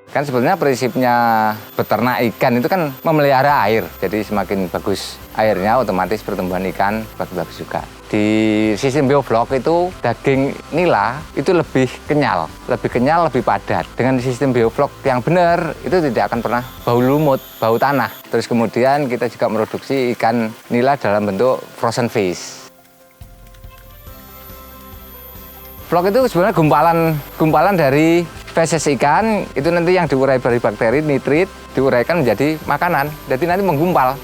Kan sebetulnya prinsipnya beternak ikan itu kan memelihara air. Jadi semakin bagus airnya, otomatis pertumbuhan ikan bagus juga. Di sistem bioflok itu daging nila itu lebih kenyal, lebih padat. Dengan sistem bioflok yang benar itu tidak akan pernah bau lumut, bau tanah. Terus kemudian kita juga produksi ikan nila dalam bentuk frozen fish. Flok itu sebenarnya gumpalan dari feses ikan, itu nanti yang diurai dari bakteri, nitrit, diuraikan menjadi makanan, jadi nanti menggumpal.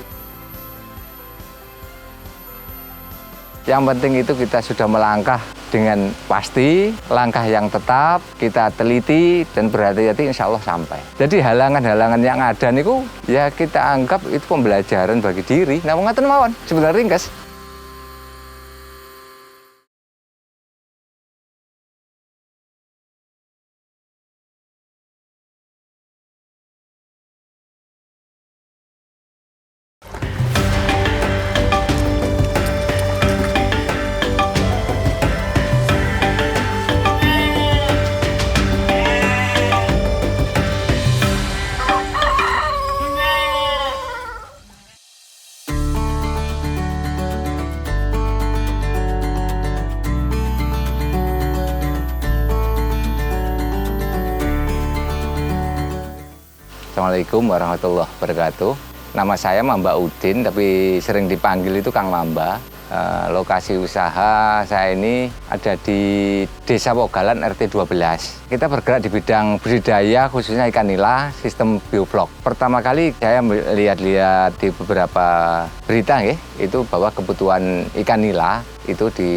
Yang penting itu kita sudah melangkah dengan pasti, langkah yang tetap, kita teliti dan berhati-hati, insya Allah sampai. Jadi halangan-halangan yang ada niku ya kita anggap itu pembelajaran bagi diri. Nah, ngaten mawon, sebenarnya ringkas. Assalamualaikum warahmatullahi wabarakatuh. Nama saya Mamba Udin, tapi sering dipanggil itu Kang Mamba. Lokasi usaha saya ini ada di Desa Wogalan RT 12. Kita bergerak di bidang budidaya khususnya ikan nila sistem bioflok. Pertama kali saya lihat-lihat di beberapa berita itu bahwa kebutuhan ikan nila itu di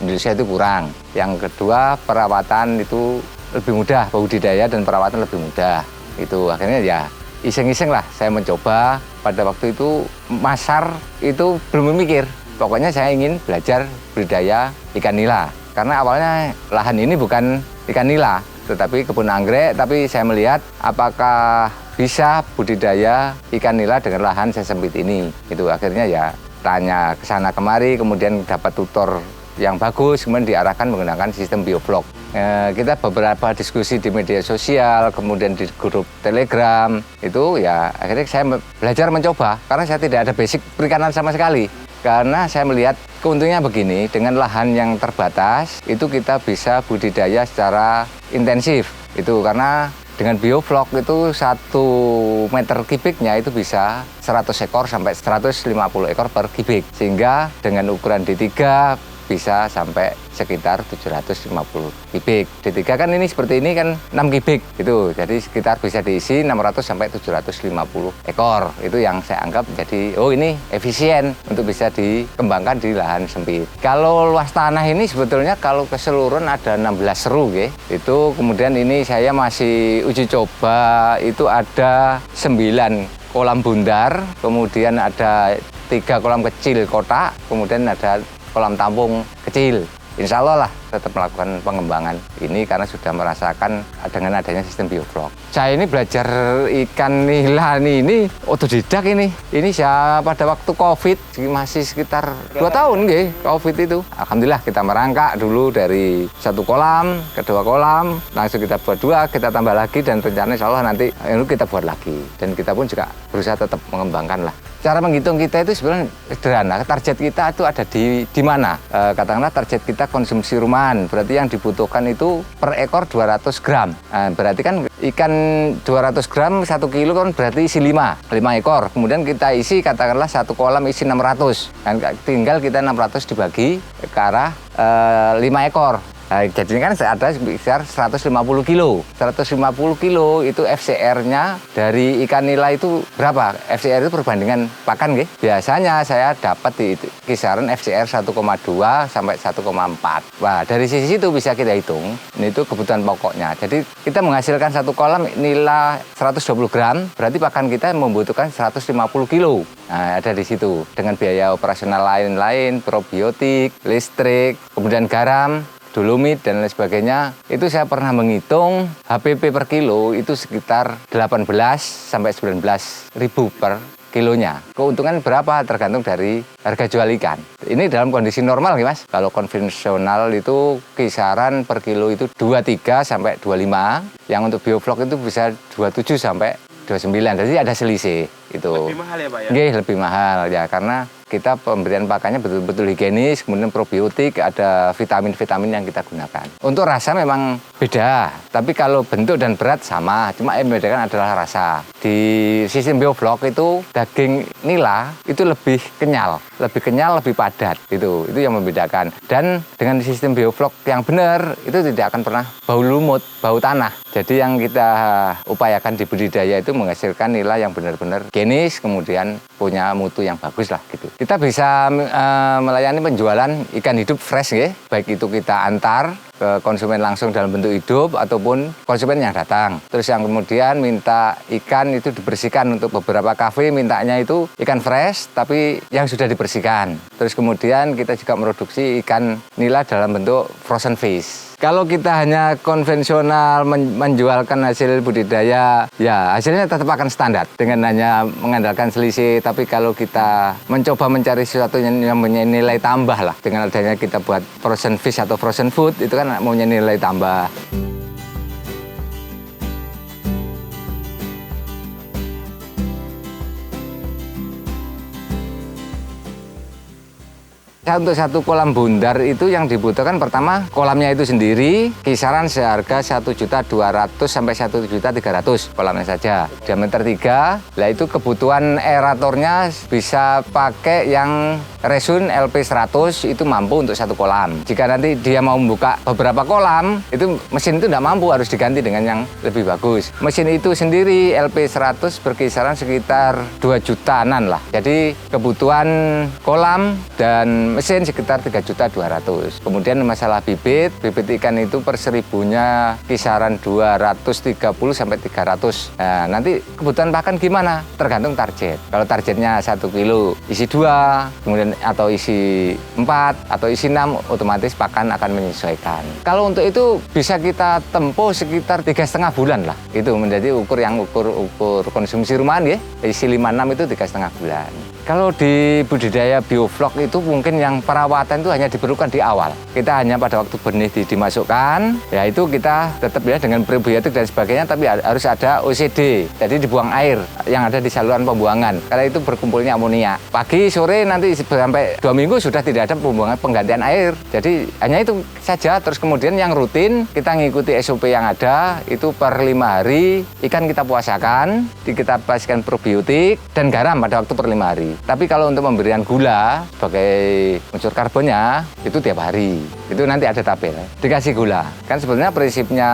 Indonesia itu kurang. Yang kedua, perawatan itu lebih mudah, budidaya dan perawatan lebih mudah. Itu akhirnya ya iseng-iseng lah saya mencoba. Pada waktu itu masar itu belum memikir, pokoknya saya ingin belajar budidaya ikan nila karena awalnya lahan ini bukan ikan nila tetapi kebun anggrek, tapi saya melihat apakah bisa budidaya ikan nila dengan lahan sesempit ini. Itu akhirnya ya tanya ke sana kemari, kemudian dapat tutor yang bagus, kemudian diarahkan menggunakan sistem bioflok. Kita beberapa diskusi di media sosial, kemudian di grup Telegram, itu ya akhirnya saya belajar mencoba, karena saya tidak ada basic perikanan sama sekali. Karena saya melihat keuntungannya begini, dengan lahan yang terbatas, itu kita bisa budidaya secara intensif. Itu karena dengan bioflok itu 1 meter kubiknya itu bisa 100 ekor sampai 150 ekor per kubik. Sehingga dengan ukuran D3, bisa sampai sekitar 750 kubik. D3 kan ini seperti ini kan 6 kubik itu. Jadi sekitar bisa diisi 600 sampai 750 ekor. Itu yang saya anggap jadi ini efisien untuk bisa dikembangkan di lahan sempit. Kalau luas tanah ini sebetulnya kalau keseluruhan ada 16 seru Itu kemudian ini saya masih uji coba itu ada 9 kolam bundar, kemudian ada 3 kolam kecil kotak, kemudian ada kolam tampung kecil. Insya Allah lah tetap melakukan pengembangan ini karena sudah merasakan dengan adanya sistem bioflok. Saya ini belajar ikan nila ini otodidak ini. Ini saya pada waktu COVID masih sekitar 2 tahun COVID itu. Alhamdulillah kita merangkak dulu dari 1 kolam ke 2 kolam, langsung kita buat 2, kita tambah lagi dan rencana insya Allah nanti kita buat lagi. Dan kita pun juga berusaha tetap mengembangkan lah. Cara menghitung kita itu sebenarnya sederhana. Target kita itu ada di mana? Katakanlah target kita konsumsi rumahan. Berarti yang dibutuhkan itu per ekor 200 gram. Berarti kan ikan 200 gram 1 kilo kan berarti isi 5 ekor. Kemudian kita isi katakanlah 1 kolam isi 600. Dan tinggal kita 600 dibagi ke arah 5 ekor. Jadi kan ada sekitar 150 kilo. 150 kilo itu FCR-nya dari ikan nila itu berapa? FCR itu perbandingan pakan Biasanya saya dapat di kisaran FCR 1,2 sampai 1,4. Wah, dari sisi itu bisa kita hitung. Ini itu kebutuhan pokoknya. Jadi kita menghasilkan 1 kolam nila 120 gram, berarti pakan kita membutuhkan 150 kilo. Nah, ada di situ. Dengan biaya operasional lain-lain, probiotik, listrik, kemudian garam, dolomit dan lain sebagainya, itu saya pernah menghitung HPP per kilo itu sekitar 18 sampai 19 ribu per kilonya. Keuntungan berapa tergantung dari harga jual ikan. Ini dalam kondisi normal nih Mas. Kalau konvensional itu kisaran per kilo itu 23 sampai 25. Yang untuk bioflok itu bisa 27 sampai 29. Jadi ada selisih itu. Lebih mahal ya Pak ya? Nggih, lebih mahal ya karena kita pemberian pakannya betul-betul higienis, kemudian probiotik, ada vitamin-vitamin yang kita gunakan. Untuk rasa memang beda, tapi kalau bentuk dan berat sama, cuma yang membedakan adalah rasa. Di sistem bioflok itu daging nila itu lebih kenyal, lebih padat, itu yang membedakan. Dan dengan sistem bioflok yang benar, itu tidak akan pernah bau lumut, bau tanah. Jadi yang kita upayakan di budidaya itu menghasilkan nila yang benar-benar higienis, kemudian punya mutu yang bagus lah gitu. Kita bisa melayani penjualan ikan hidup fresh ya, baik itu kita antar ke konsumen langsung dalam bentuk hidup ataupun konsumen yang datang. Terus yang kemudian minta ikan itu dibersihkan, untuk beberapa kafe mintanya itu ikan fresh tapi yang sudah dibersihkan. Terus kemudian kita juga produksi ikan nila dalam bentuk frozen fish. Kalau kita hanya konvensional menjualkan hasil budidaya, ya hasilnya tetap akan standar dengan hanya mengandalkan selisih. Tapi kalau kita mencoba mencari sesuatu yang mempunyai nilai tambah lah, dengan adanya kita buat frozen fish atau frozen food, itu kan mempunyai nilai tambah. Untuk satu kolam bundar itu yang dibutuhkan pertama kolamnya itu sendiri kisaran seharga 1.200.000 sampai 1.300.000 kolamnya saja. Diameter 3, lah itu kebutuhan aeratornya bisa pakai yang Resun LP100 itu mampu untuk satu kolam. Jika nanti dia mau membuka beberapa kolam, itu mesin itu tidak mampu, harus diganti dengan yang lebih bagus. Mesin itu sendiri LP100 berkisaran sekitar 2 jutaan lah. Jadi kebutuhan kolam dan mesin sekitar 3.200.000. Kemudian masalah bibit ikan itu per 1000-nya kisaran 230 sampai 300. Nah, nanti kebutuhan pakan gimana? Tergantung target. Kalau targetnya 1 kilo isi 2, kemudian atau isi 4 atau isi 6, otomatis pakan akan menyesuaikan. Kalau untuk itu bisa kita tempuh sekitar 3,5 bulan lah. Itu menjadi ukur konsumsi rumahan ya. Isi 5-6 itu 3,5 bulan. Kalau di budidaya bioflok itu mungkin yang perawatan itu hanya diperlukan di awal. Kita hanya pada waktu benih dimasukkan, ya itu kita tetap ya dengan probiotik dan sebagainya, tapi harus ada OCD. Jadi dibuang air yang ada di saluran pembuangan. Karena itu berkumpulnya amonia. Pagi, sore nanti sampai 2 minggu sudah tidak ada penggantian air. Jadi hanya itu saja. Terus kemudian yang rutin kita ngikuti SOP yang ada, itu per 5 hari ikan kita puasakan, kita pastikan probiotik dan garam pada waktu per 5 hari. Tapi kalau untuk pemberian gula sebagai unsur karbonnya itu tiap hari. Itu nanti ada tabel. Dikasih gula. Kan sebenarnya prinsipnya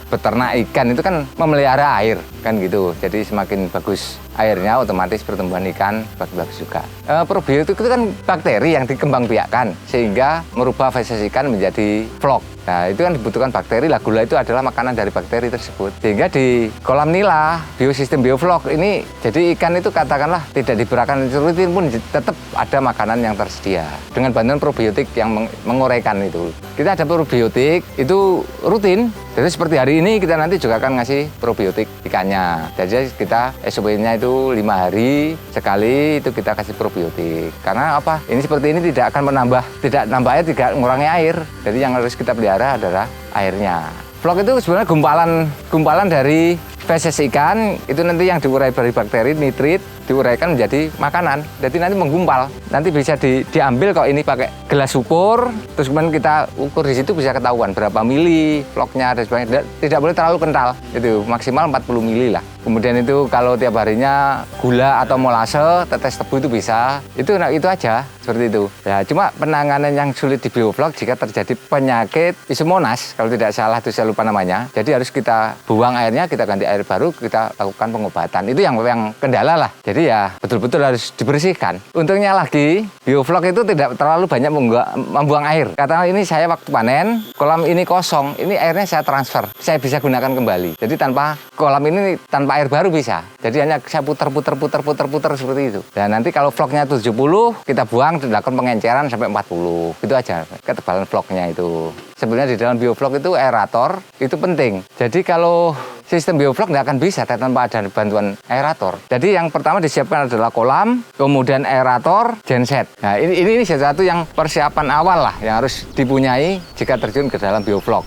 beternak ikan itu kan memelihara air kan gitu. Jadi semakin bagus airnya, otomatis pertumbuhan ikan bagus juga. Probiotik itu kan bakteri yang dikembangbiakkan sehingga merubah feses ikan menjadi flok. Nah, itu kan dibutuhkan bakteri lah. Gula itu adalah makanan dari bakteri tersebut. Sehingga di kolam nila, biosistem bioflok ini, jadi ikan itu katakanlah tidak diberikan rutin pun tetap ada makanan yang tersedia. Dengan bantuan probiotik yang menguraikan itu. Kita ada probiotik, itu rutin. Jadi seperti hari ini kita nanti juga akan ngasih probiotik ikannya. Jadi kita SOP-nya itu 5 hari sekali itu kita kasih probiotik. Karena apa? Ini seperti ini tidak akan tidak nambah air, tidak mengurangi air. Jadi yang harus kita pelihara adalah airnya. Flok itu sebenarnya gumpalan dari feses ikan, itu nanti yang diurai dari bakteri, nitrit, diuraikan menjadi makanan. Jadi nanti menggumpal. Nanti bisa diambil kalau ini pakai gelas ukur, terus kemudian kita ukur di situ bisa ketahuan berapa mili floknya dan sebagainya. Tidak boleh terlalu kental, itu maksimal 40 mili lah. Kemudian itu kalau tiap harinya gula atau molase, tetes tebu itu bisa. Itu aja, seperti itu. Ya, cuma penanganan yang sulit di bioflok jika terjadi penyakit Isomonas, kalau tidak salah itu saya lupa namanya. Jadi harus kita buang airnya, kita ganti air baru, kita lakukan pengobatan. Itu yang kendala lah. Jadi ya betul-betul harus dibersihkan. Untungnya lagi, bioflok itu tidak terlalu banyak membuang air. Katakanlah ini saya waktu panen, kolam ini kosong, ini airnya saya transfer. Saya bisa gunakan kembali. Jadi tanpa kolam ini tanpa air baru bisa. Jadi hanya saya putar seperti itu. Dan nanti kalau vlognya 70, kita buang, dilakukan pengenceran sampai 40. Itu aja ketebalan vlognya itu. Sebenarnya di dalam biovlog itu aerator itu penting. Jadi kalau sistem biovlog nggak akan bisa tanpa ada bantuan aerator. Jadi yang pertama disiapkan adalah kolam, kemudian aerator, genset. Nah ini sesuatu yang persiapan awal lah yang harus dipunyai jika terjun ke dalam biovlog.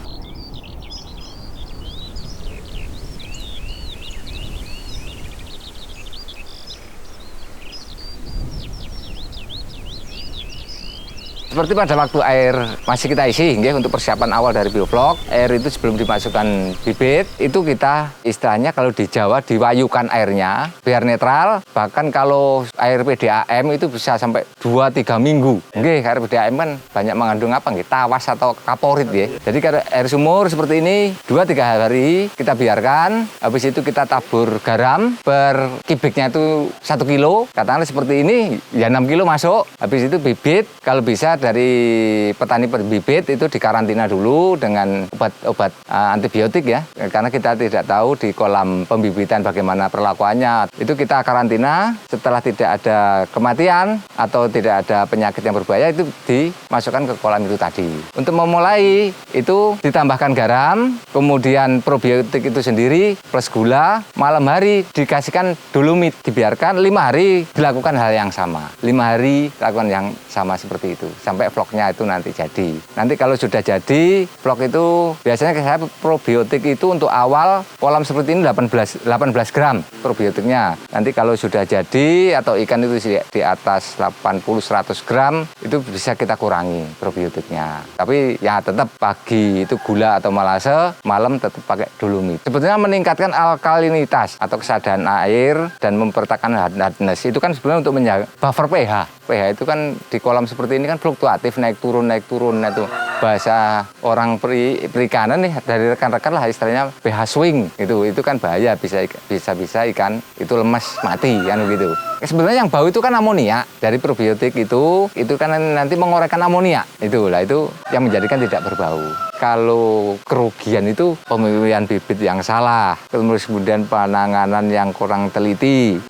Seperti pada waktu air masih kita isi, untuk persiapan awal dari biovlog, air itu sebelum dimasukkan bibit, itu kita istilahnya kalau di Jawa diwayukan airnya, biar netral. Bahkan kalau air PDAM itu bisa sampai 2-3 minggu. Air PDAM kan banyak mengandung tawas atau kaporit. Jadi kalau air sumur seperti ini, 2-3 hari kita biarkan, habis itu kita tabur garam, per kubiknya itu 1 kilo. Katakanlah seperti ini, ya 6 kilo masuk, habis itu bibit, kalau bisa dari petani bibit itu dikarantina dulu dengan obat antibiotik ya, karena kita tidak tahu di kolam pembibitan bagaimana perlakuannya. Itu kita karantina, setelah tidak ada kematian atau tidak ada penyakit yang berbahaya itu dimasukkan ke kolam itu tadi. Untuk memulai itu ditambahkan garam, kemudian probiotik itu sendiri plus gula, malam hari dikasihkan dolomit, dibiarkan 5 hari dilakukan hal yang sama. 5 hari lakukan yang sama seperti itu. Sampai vlognya itu nanti jadi. Nanti kalau sudah jadi, vlog itu biasanya saya probiotik itu untuk awal kolam seperti ini 18 gram probiotiknya. Nanti kalau sudah jadi atau ikan itu di atas 80-100 gram, itu bisa kita kurangi probiotiknya. Tapi ya tetap pagi itu gula atau malase, malam tetap pakai dolomit. Sebetulnya meningkatkan alkalinitas atau kesadaran air dan mempertahankan hardness itu kan sebenarnya untuk menjaga buffer pH. pH itu kan di kolam seperti ini kan fluktuatif, naik turun. Nah itu bahasa orang perikanan nih dari rekan-rekan lah istilahnya pH swing itu kan bahaya, bisa ikan itu lemas mati kan begitu. Sebenarnya yang bau itu kan amonia dari probiotik itu kan nanti mengorekkan amonia itu yang menjadikan tidak berbau. Kalau kerugian itu pemilihan bibit yang salah, kemudian penanganan yang kurang teliti,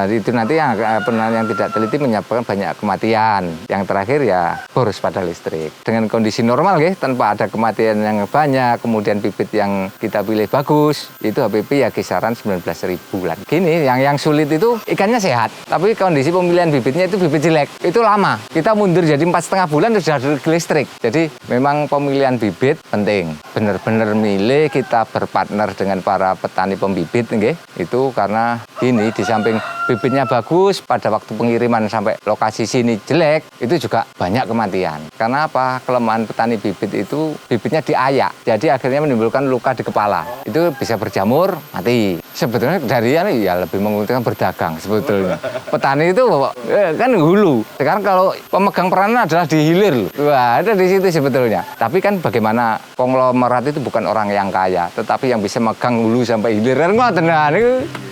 itu nanti yang tidak teliti menyebabkan banyak kematian. Yang terakhir ya boros pada listrik. Dengan kondisi normal tanpa ada kematian yang banyak, kemudian bibit yang kita pilih bagus, itu HPP ya kisaran 19.000 lah. Gini, yang sulit itu ikannya sehat, tapi kondisi pemilihan bibitnya itu bibit jelek, itu lama. Kita mundur jadi 4,5 bulan sudah ada listrik. Jadi memang pemilihan bibit penting. Benar-benar milih, kita berpartner dengan para petani pembibit itu karena gini, di samping bibitnya bagus, pada waktu pengiriman sampai lokasi sini jelek, itu juga banyak kematian. Karena apa? Kelemahan petani bibit itu bibitnya diayak, jadi akhirnya menimbulkan luka di kepala. Itu bisa berjamur, mati. Sebetulnya dari ya lebih menguntungkan berdagang sebetulnya. Petani itu kan hulu. Sekarang kalau pemegang peranan adalah di hilir. Wah, ada di situ sebetulnya. Tapi kan bagaimana konglomerat itu bukan orang yang kaya, tetapi yang bisa megang hulu sampai hilir.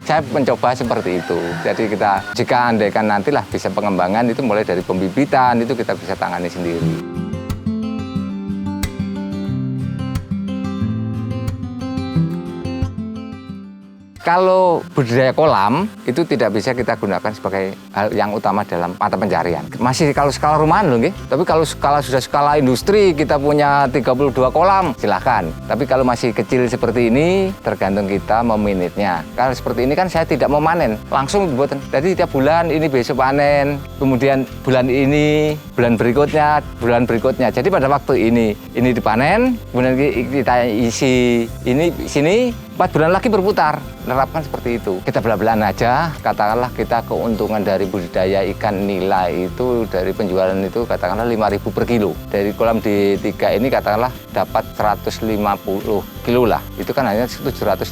Saya mencoba seperti itu. Jadi jika andaikan nantilah bisa pengembangan itu mulai dari pembibitan itu kita bisa tangani sendiri. Kalau budidaya kolam itu tidak bisa kita gunakan sebagai hal yang utama dalam mata pencarian. Masih kalau skala rumahan loh, tapi kalau sudah skala industri, kita punya 32 kolam, silahkan. Tapi kalau masih kecil seperti ini, tergantung kita memanagenya. Kalau seperti ini kan saya tidak mau manen, langsung dibuat. Jadi tiap bulan ini besok panen, kemudian bulan ini, bulan berikutnya. Jadi pada waktu ini dipanen, kemudian kita isi sini 4 bulan lagi berputar. Nerapkan seperti itu. Kita belah-belahan aja, katakanlah kita keuntungan dari budidaya ikan nila itu dari penjualan itu katakanlah 5.000 per kilo. Dari kolam D3 ini katakanlah dapat 150 kilo lah. Itu kan hanya 750.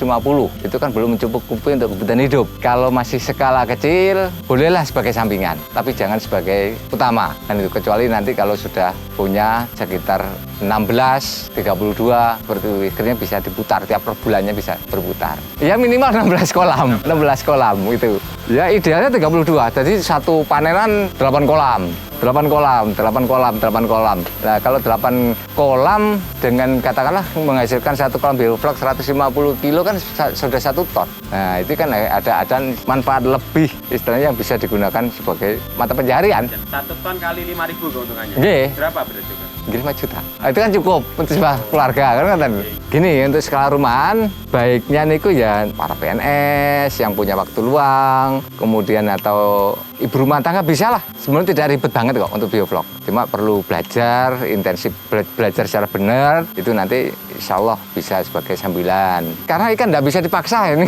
Itu kan belum mencukupi untuk kebutuhan hidup. Kalau masih skala kecil, bolehlah sebagai sampingan, tapi jangan sebagai utama. Dan itu kecuali nanti kalau sudah punya sekitar 16, 32, seperti itu, akhirnya bisa diputar, tiap per bulannya bisa berputar. Ya minimal 16 kolam itu. Ya idealnya 32, jadi satu panenan 8 kolam. 8 kolam. Nah, kalau 8 kolam dengan katakanlah menghasilkan satu kolam bioflok 150 kilo kan sudah 1 ton. Nah, itu kan ada manfaat lebih istilahnya yang bisa digunakan sebagai mata pencaharian. 1 ton kali 5.000 keuntungannya. Nggih. Berapa berarti? 5 juta. Nah, itu kan cukup untuk sebuah keluarga kan. Gini, untuk skala rumahan baiknya niku ya para PNS yang punya waktu luang, kemudian atau ibu rumah tangga bisa lah. Sebenarnya tidak ribet banget kok untuk bioflok. Cuma perlu belajar, intensif belajar secara benar, itu nanti insya Allah bisa sebagai sambilan. Karena ikan tidak bisa dipaksa ini.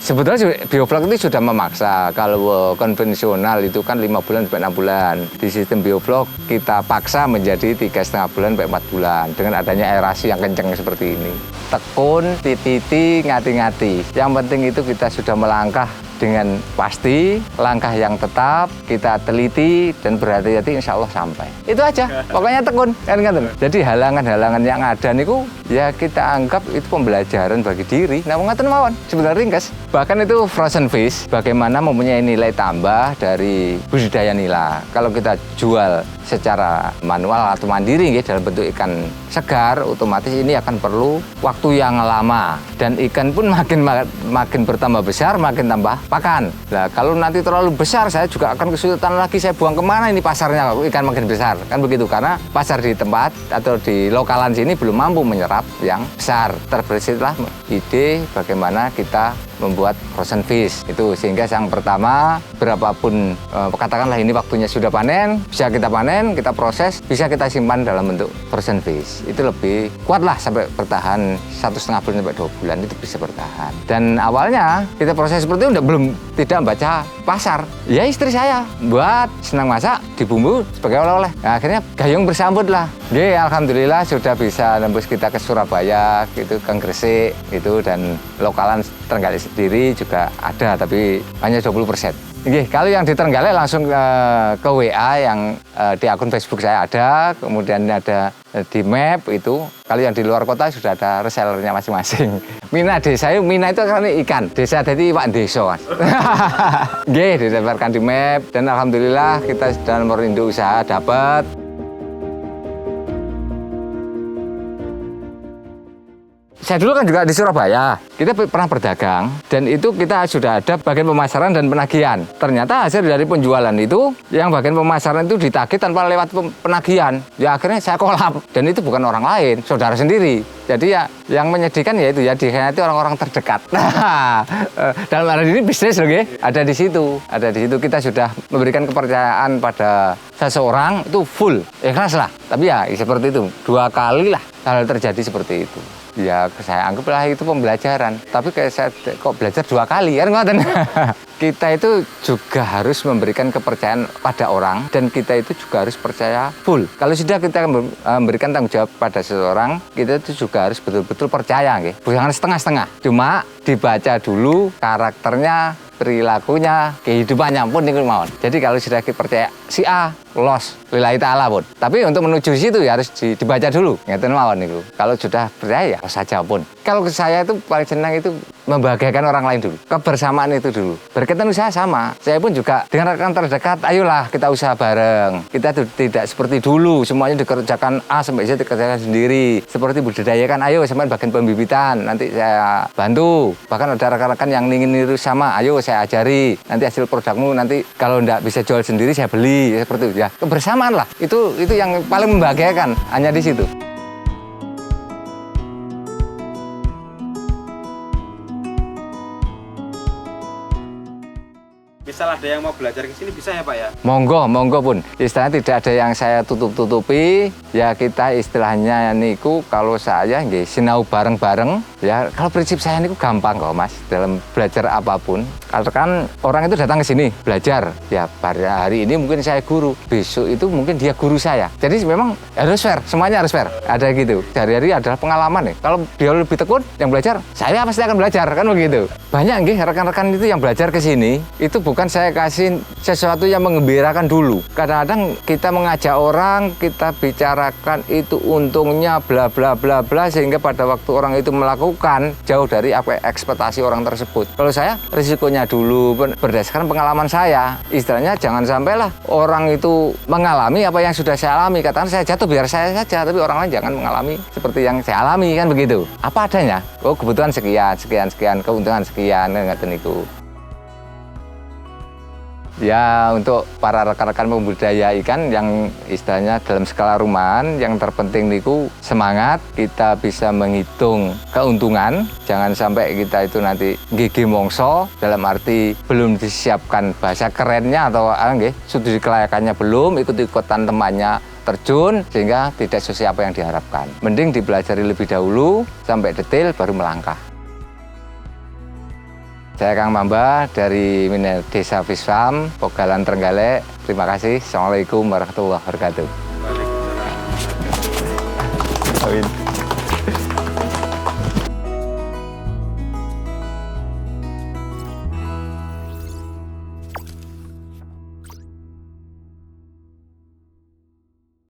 Sebetulnya bioflok itu sudah memaksa. Kalau konvensional itu kan 5 bulan sampai 6 bulan. Di sistem bioflok kita paksa menjadi 3,5 bulan sampai 4 bulan. Dengan adanya aerasi yang kencang seperti ini. Tekun, titi, ngati-ngati. Yang penting itu kita sudah melangkah dengan pasti, langkah yang tetap, kita teliti dan berhati-hati insya Allah sampai. Itu aja, pokoknya tekun. Kan. Jadi halangan-halangan yang ada niku ya kita anggap itu pembelajaran bagi diri. Nah, ngaten mawon, sebenarnya ringkas. Bahkan itu frozen fish, bagaimana mempunyai nilai tambah dari budidaya nila. Kalau kita jual secara manual atau mandiri dalam bentuk ikan segar, otomatis ini akan perlu waktu yang lama. Dan ikan pun makin bertambah besar, makin tambah pakan. Nah, kalau nanti terlalu besar, saya juga akan kesulitan lagi. Saya buang kemana ini pasarnya kalau ikan makin besar. Kan begitu, karena pasar di tempat atau di lokalan sini belum mampu menyerap yang besar. Terbersihlah ide bagaimana kita membuat frozen fish itu, sehingga yang pertama berapapun katakanlah ini waktunya sudah panen, bisa kita panen, kita proses, bisa kita simpan dalam bentuk frozen fish. Itu lebih kuat lah sampai bertahan 1,5 bulan sampai 2 bulan itu bisa bertahan. Dan awalnya kita proses seperti itu belum tidak membaca pasar. Ya istri saya buat senang masak dibumbu sebagai oleh-oleh. Nah, akhirnya gayung bersambut lah. Alhamdulillah sudah bisa nembus kita ke Surabaya gitu, ke Gresik gitu, dan lokalan Trenggalek sendiri juga ada, tapi hanya 20%. Kalau yang di Trenggalek langsung ke WA yang di akun Facebook saya ada, kemudian ada di map itu. Kalau yang di luar kota sudah ada resellernya masing-masing. Mina desa, Mina itu kan ikan. Desa jadi Pak Deso, Mas. Didaftarkan di map dan alhamdulillah kita sudah nomor induk usaha dapat. Saya dulu kan juga di Surabaya, kita pernah berdagang, dan itu kita sudah ada bagian pemasaran dan penagihan. Ternyata hasil dari penjualan itu, yang bagian pemasaran itu ditagih tanpa lewat penagihan. Ya akhirnya saya kolap, dan itu bukan orang lain, saudara sendiri. Jadi ya yang menyedihkan ya itu ya dikhianati orang-orang terdekat. Nah, dalam hal ini bisnis loh, ada di situ. Ada di situ kita sudah memberikan kepercayaan pada seseorang itu full, ikhlas lah. Tapi ya seperti itu, 2 kali lah hal terjadi seperti itu. Ya saya anggaplah itu pembelajaran. Tapi kayak saya kok belajar 2 kali kan ngoten. Kita itu juga harus memberikan kepercayaan pada orang, dan kita itu juga harus percaya full. Kalau sudah kita memberikan tanggung jawab pada seseorang, kita itu juga harus betul-betul percaya, bukan setengah-setengah. Cuma dibaca dulu karakternya, perilakunya, kehidupannya pun niku mawon. Jadi kalau sudah kita percaya si A los lillahi ta'ala pun. Tapi untuk menuju situ ya harus dibaca dulu. Ngeten mawon niku. Kalau sudah percaya ya saja pun. Kalau saya itu paling senang itu membahagiakan orang lain dulu. Kebersamaan itu dulu. Berkaitan usaha sama. Saya pun juga dengan rekan terdekat, ayolah kita usaha bareng. Kita tidak seperti dulu semuanya dikerjakan A sampai Z dikerjakan sendiri. Seperti budidayakan, ayo sampai bagian pembibitan nanti saya bantu. Bahkan ada rekan-rekan yang ingin niru sama, ayo saya ajari. Nanti hasil produkmu nanti kalau enggak bisa jual sendiri saya beli. Seperti itu ya. Kebersamaan lah. Itu yang paling membahagiakan, hanya di situ. Misal ada yang mau belajar ke sini bisa ya Pak ya? Monggo pun. Istilahnya tidak ada yang saya tutup-tutupi. Ya kita istilahnya niku kalau saya nggih sinau bareng-bareng. Ya kalau prinsip saya niku gampang kok Mas dalam belajar apapun. Kalau kan orang itu datang ke sini belajar. Ya pada hari ini mungkin saya guru, besok itu mungkin dia guru saya. Jadi memang harus fair, semuanya harus fair. Ada gitu. Sehari-hari adalah pengalaman nih. Kalau dia lebih tekun yang belajar, saya pasti akan belajar kan begitu. Banyak nggih rekan-rekan itu yang belajar ke sini itu bukan saya kasih sesuatu yang mengembirakan dulu. Kadang-kadang kita mengajak orang, kita bicarakan itu untungnya bla bla bla bla, sehingga pada waktu orang itu melakukan jauh dari apa ekspektasi orang tersebut. Kalau saya risikonya dulu berdasarkan pengalaman saya. Istilahnya jangan sampailah orang itu mengalami apa yang sudah saya alami. Katakan saya jatuh biar saya saja, tapi orang lain jangan mengalami seperti yang saya alami, kan begitu. Apa adanya. Oh, kebutuhan sekian, keuntungan sekian, ngeten niku. Ya, untuk para rekan-rekan pembudidaya ikan yang istilahnya dalam skala rumahan, yang terpenting niku semangat, kita bisa menghitung keuntungan. Jangan sampai kita itu nanti gigi mongso, dalam arti belum disiapkan bahasa kerennya atau studi kelayakannya belum, ikut-ikutan temannya terjun, sehingga tidak sesuai apa yang diharapkan. Mending dipelajari lebih dahulu, sampai detail, baru melangkah. Saya Kang Mamba dari Desa Fish Farm, Pogalan Trenggalek. Terima kasih. Assalamualaikum warahmatullahi wabarakatuh. Waalaikumsalam. Amin.